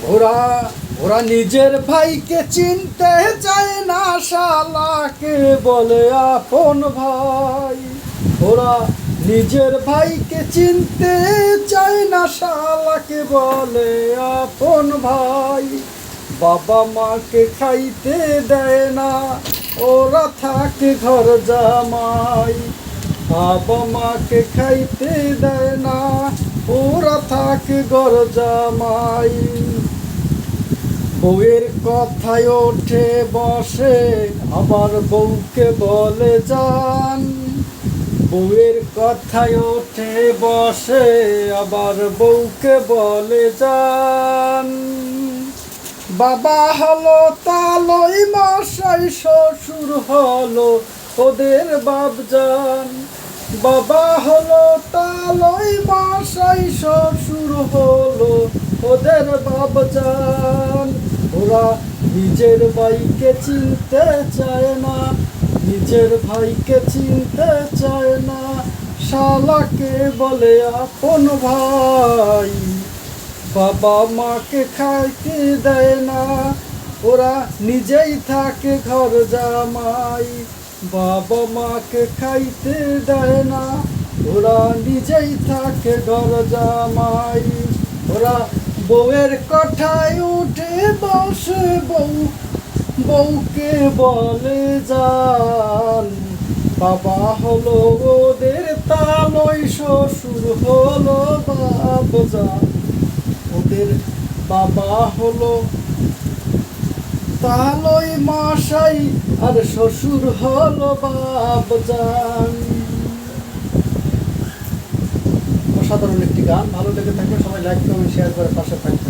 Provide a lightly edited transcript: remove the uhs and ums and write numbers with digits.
ওরা ওরা নিজের ভাইকে চিনতে চায় না, শালাকে বলে আপন ভাই। ওরা নিজের ভাইকে চিনতে চায় না, শালাকে বলে আপন ভাই। বাবা মাকে খাইতে দেয় না, ওরা থাকে ঘর জামাই। বাবা মাকে খাইতে দেয় না, ওরা থাকে ঘর জামাই। বউয়ের কথায় ওঠে বসে, আবার বউকে বলে যান। বউয়ের কথায় ওঠে বসে, আবার বউকে বলে যান। বাবা হলো তালই মশাই, শ্বশুর হলো ওদের বাপজান। বাবা হলো তালই মশাই, শ্বশুর হলো ওদের বাপজান। ওরা নিজের ভাইকে চিনতে চায় না, নিজের ভাইকে চিনতে চায় না, শালাকে বলে আপন ভাই। বাবা মাকে খাইতে দেয় না, ওরা নিজেই থাকে ঘর জামাই। বাবা মাকে খাইতে দেয় না, ওরা নিজেই থাকে ঘর জামাই। ওরা বউয়ের কথায় উঠে বসে, বউকে বলে যান। বাবা হলো ওদের তালই, শ্বশুর হলো বাপজান। ওদের বাবা হলো তালই মশাই, আর শ্বশুর হলো বাপজান। অসাধারণ একটি গান। ভালো লেগে থাকলে সবাই লাইক কমেন্ট শেয়ার করে পাশে থাকবে।